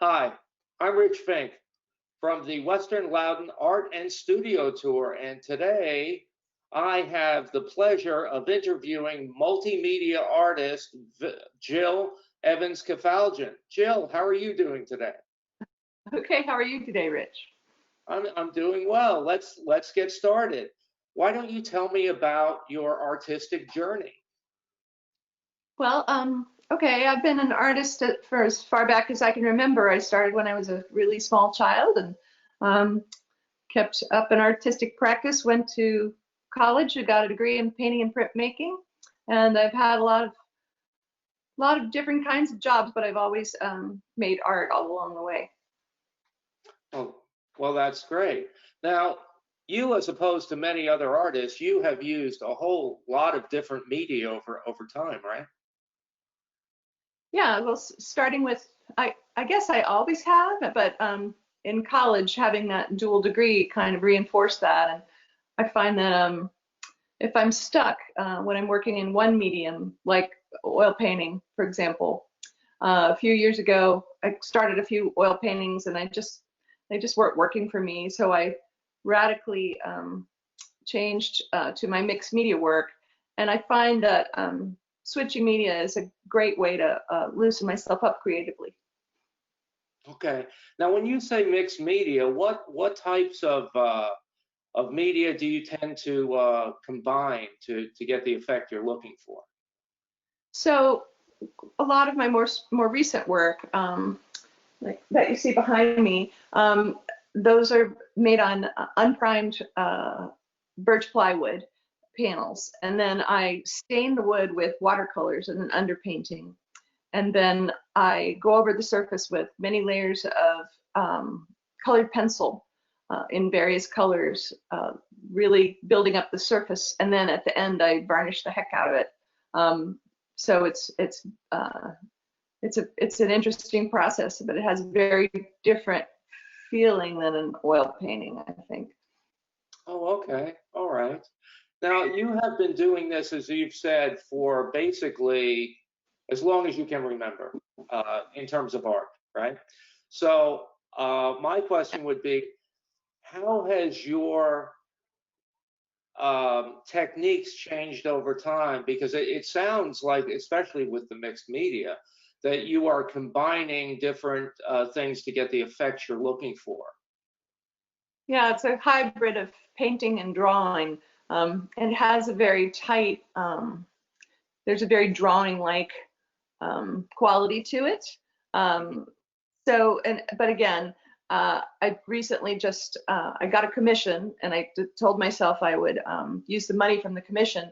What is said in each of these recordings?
Hi, I'm Rich Fink from the Western Loudon Art and Studio Tour, and today I have the pleasure of interviewing multimedia artist Jill Evans-Kavaldjian. Jill, how are you doing today? Okay, how are you today, Rich? I'm doing well. Let's get started. Why don't you tell me about your artistic journey? Well, okay, I've been an artist for as far back as I can remember. I started when I was a really small child and um, kept up an artistic practice, went to college, I got a degree in painting and printmaking, and I've had a lot of different kinds of jobs, but I've always made art all along the way. Oh, well, that's great. Now, you, as opposed to many other artists, you have used a whole lot of different media over time, right? Yeah, well, starting with, I guess I always have, but in college, having that dual degree kind of reinforced that. And I find that if I'm stuck when I'm working in one medium, like oil painting, for example, a few years ago, I started a few oil paintings and they just weren't working for me. So I radically changed to my mixed media work. And I find that switching media is a great way to loosen myself up creatively. Okay. Now, when you say mixed media, what types of media do you tend to combine to get the effect you're looking for? So a lot of my more recent work, like that you see behind me, those are made on unprimed birch plywood panels, and then I stain the wood with watercolors and an underpainting, and then I go over the surface with many layers of colored pencil in various colors, really building up the surface, and then at the end I varnish the heck out of it. Um, so it's an interesting process, but it has a very different feeling than an oil painting, I think. Oh, okay. All right. Now, you have been doing this, as you've said, for basically as long as you can remember, in terms of art, right? So, my question would be, how has your techniques changed over time? Because it sounds like, especially with the mixed media, that you are combining different things to get the effects you're looking for. Yeah, it's a hybrid of painting and drawing. And it has a very tight, there's a very drawing-like quality to it. Um, but again, I recently just, I got a commission and I told myself I would use the money from the commission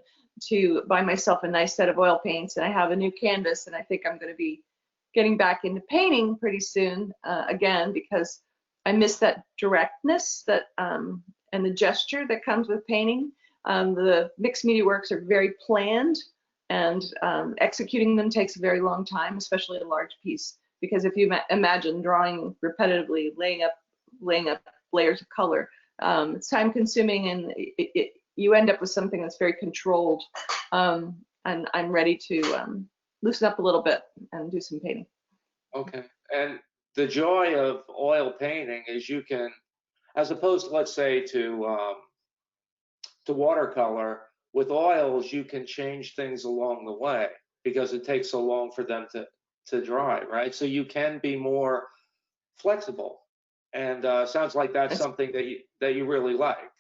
to buy myself a nice set of oil paints. And I have a new canvas and I think I'm going to be getting back into painting pretty soon again, because I miss that directness and the gesture that comes with painting. The mixed media works are very planned, and executing them takes a very long time, especially a large piece. Because if you imagine drawing repetitively, laying up layers of color, it's time consuming, and you end up with something that's very controlled. And I'm ready to loosen up a little bit and do some painting. Okay. And the joy of oil painting is you can, as opposed, let's say, to watercolor, with oils, you can change things along the way because it takes so long for them to dry, right? So you can be more flexible. And sounds like that's That's, something that you really like.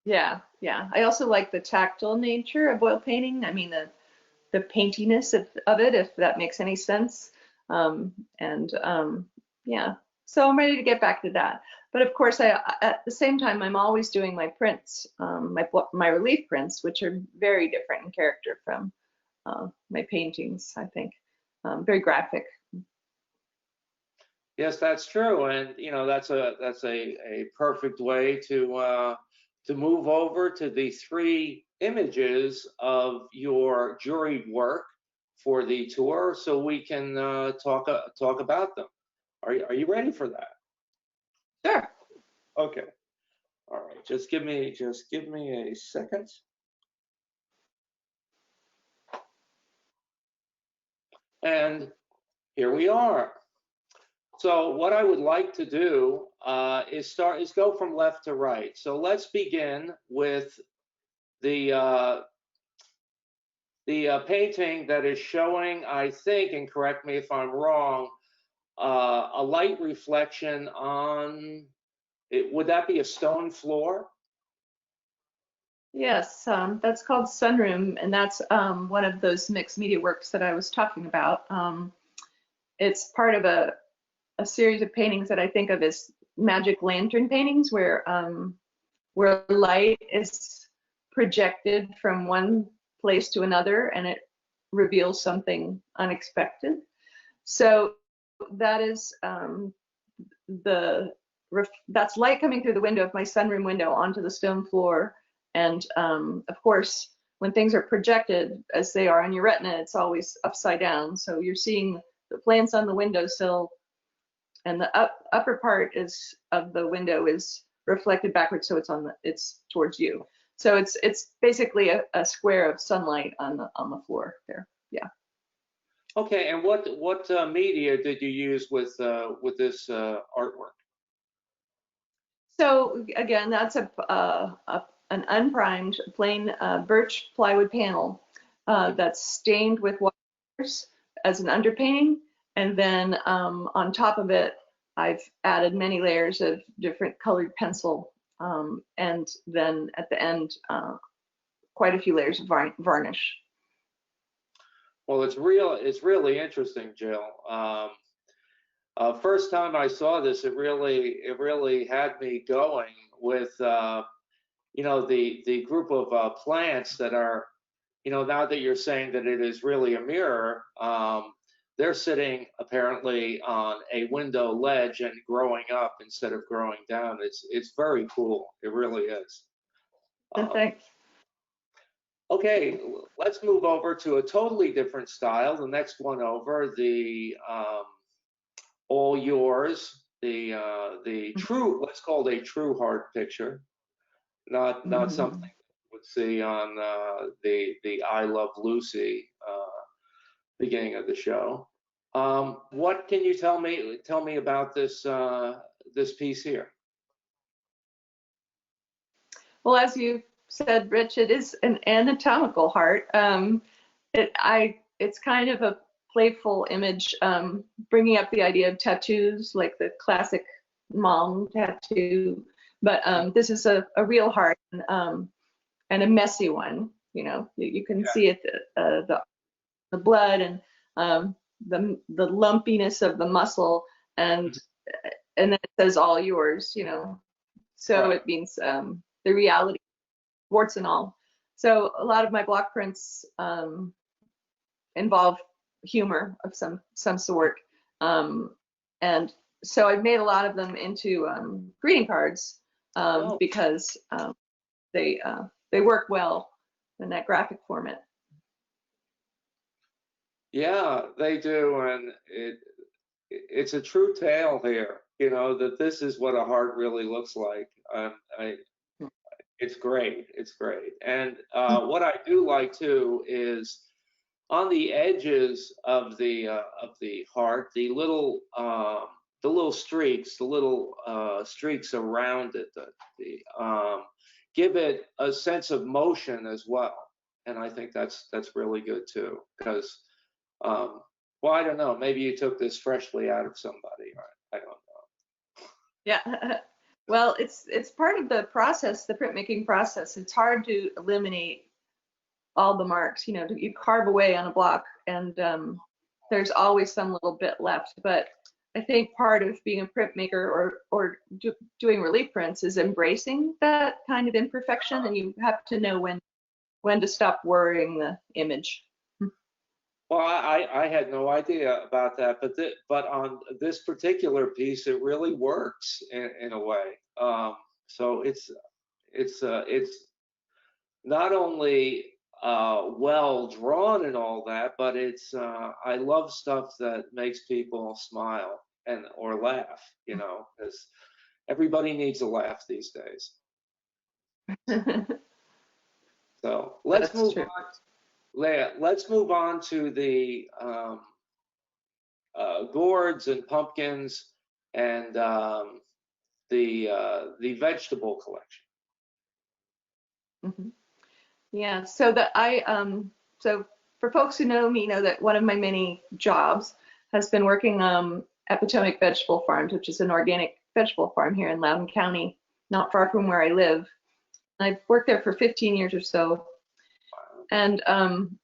yeah, yeah. I also like the tactile nature of oil painting. I mean, the paintiness of it, if that makes any sense. And yeah, so I'm ready to get back to that. But of course, at the same time, I'm always doing my prints, my relief prints, which are very different in character from my paintings, I think. Very graphic. Yes, that's true, and that's a perfect way to move over to the three images of your juried work for the tour, so we can talk about them. Are you ready for that? Sure. Okay. All right. Just give me a second. And here we are. So what I would like to do is go from left to right. So let's begin with the painting that is showing, I think, and correct me if I'm wrong, a light reflection on it. Would that be a stone floor? Yes, that's called Sunroom, and that's one of those mixed media works that I was talking about. It's part of a series of paintings that I think of as magic lantern paintings, where light is projected from one place to another, and it reveals something unexpected. So that is that's light coming through the window of my sunroom window onto the stone floor. And of course, when things are projected as they are on your retina, it's always upside down. So you're seeing the plants on the windowsill, and the upper part of the window is reflected backwards, so it's towards you. So it's basically a square of sunlight on the floor there. Yeah. Okay, and what media did you use with this artwork? So again, that's an unprimed plain birch plywood panel that's stained with watercolors as an underpainting, and then on top of it, I've added many layers of different colored pencil, and then at the end, quite a few layers of varnish. Well, it's really interesting, Jill. First time I saw this, it really had me going with the group of plants that are, now that you're saying that it is really a mirror, they're sitting apparently on a window ledge and growing up instead of growing down. It's very cool. It really is. Thanks. Okay, let's move over to a totally different style. The next one over, the all yours, the true, let's call it a true heart picture, not something you would see on the I Love Lucy beginning of the show. What can you tell me about this piece here? Well, as you said, Rich, it is an anatomical heart. It's kind of a playful image, bringing up the idea of tattoos, like the classic mom tattoo. But this is a real heart, and a messy one. You can see it, the blood, and the lumpiness of the muscle, and then it says all yours. So Right. it means the reality, warts and all. So a lot of my block prints involve humor of some sort, and so I've made a lot of them into greeting cards, Oh, because they work well in that graphic format. yeah, they do, and it's a true tale here. That this is what a heart really looks like. It's great. It's great. And what I do like too is on the edges of the heart, the little streaks, streaks around it, give it a sense of motion as well. And I think that's really good too, because well, I don't know, maybe you took this freshly out of somebody. I don't know. Yeah. Well, it's part of the process, the printmaking process. It's hard to eliminate all the marks. You carve away on a block, and there's always some little bit left. But I think part of being a printmaker or doing relief prints is embracing that kind of imperfection, and you have to know when to stop worrying the image. Well, I had no idea about that, but on this particular piece, it really works in a way. So it's not only well drawn and all that, but I love stuff that makes people smile or laugh, because everybody needs a laugh these days. So let's That's move true. on. Leah, let's move on to gourds and pumpkins and the vegetable collection. Mm-hmm. Yeah, so that so for folks who know me, know that one of my many jobs has been working at Potomac Vegetable Farms, which is an organic vegetable farm here in Loudoun County, not far from where I live. I've worked there for 15 years or so, and I'm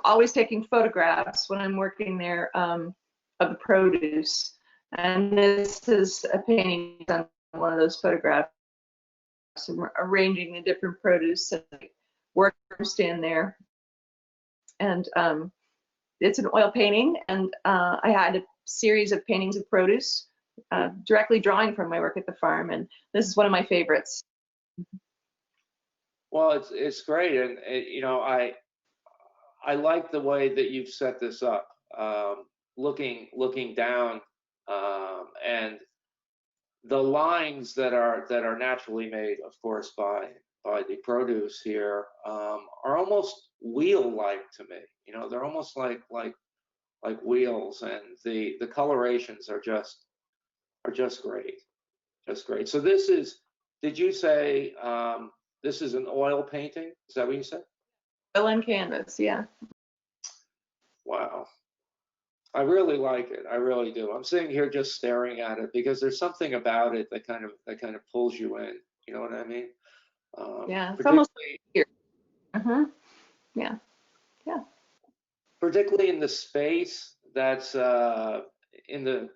always taking photographs when I'm working there of the produce. And this is a painting on one of those photographs, arranging the different produce and workers stand there. And it's an oil painting, and I had a series of paintings of produce directly drawing from my work at the farm, and this is one of my favorites. Well, it's great, and you know, I like the way that you've set this up, looking down, and the lines that are naturally made, of course, by the produce here, are almost wheel-like to me. You know, they're almost like wheels, and the colorations are just great, just great. So this is, did you say this is an oil painting? Is that what you said? Oil and canvas, yeah. Wow. I really like it. I really do. I'm sitting here just staring at it because there's something about it that kind of pulls you in. You know what I mean? Yeah, it's almost here. Yeah, yeah. Particularly in the space that's in the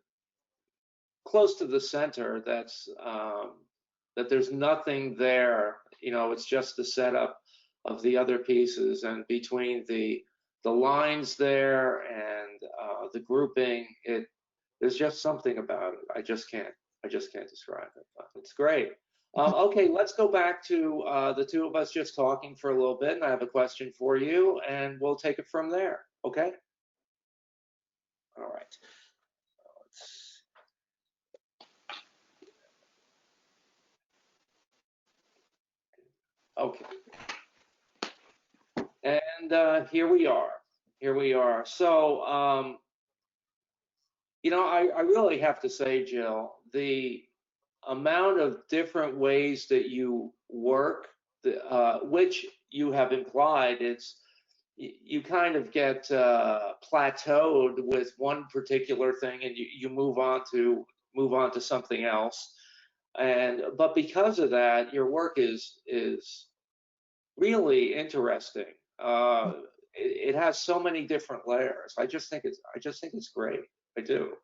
close to the center. That's that there's nothing there. You know, it's just the setup of the other pieces, and between the lines there and the grouping, there's just something about it. I just can't describe it. But it's great. Okay, let's go back to the two of us just talking for a little bit, and I have a question for you, and we'll take it from there. Okay. All right. Okay. And here we are. Here we are. So, you know, I really have to say, Jill, the amount of different ways that you work, which you have implied, you kind of get plateaued with one particular thing, and you move on to something else. But because of that, your work is really interesting. It has so many different layers. I just think it's great. I do.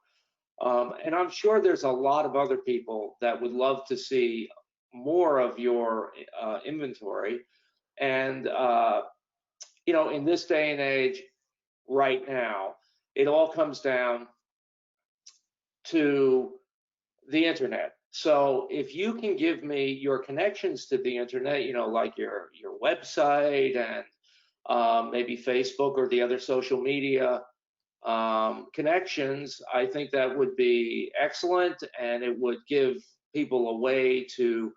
And I'm sure there's a lot of other people that would love to see more of your inventory. And you know, in this day and age, right now, it all comes down to the internet. So if you can give me your connections to the internet, you know, like your website and maybe Facebook or the other social media connections, I think that would be excellent, and it would give people a way to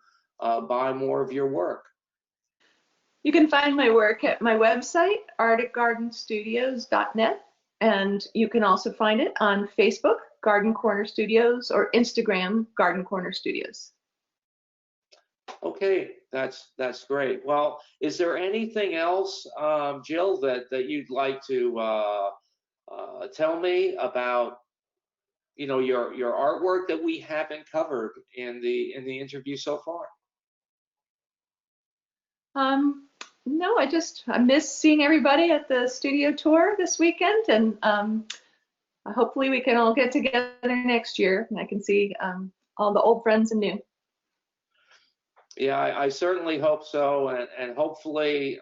buy more of your work. You can find my work at my website, arcticgardenstudios.net, and you can also find it on Facebook, Garden Corner Studios, or Instagram, Garden Corner Studios. Okay, that's great. Well, is there anything else, Jill, that you'd like to tell me about, you know, your artwork that we haven't covered in the interview so far? No, I miss seeing everybody at the studio tour this weekend, and hopefully we can all get together next year and I can see all the old friends and new. Yeah, I certainly hope so, and hopefully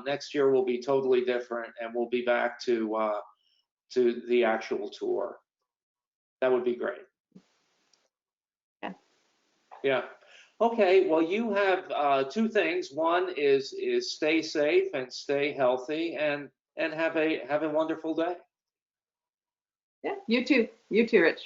next year will be totally different, and we'll be back to the actual tour. That would be great. Yeah. Yeah. Okay. Well, you have two things. One is stay safe and stay healthy, and have a wonderful day. Yeah. You too. You too, Rich.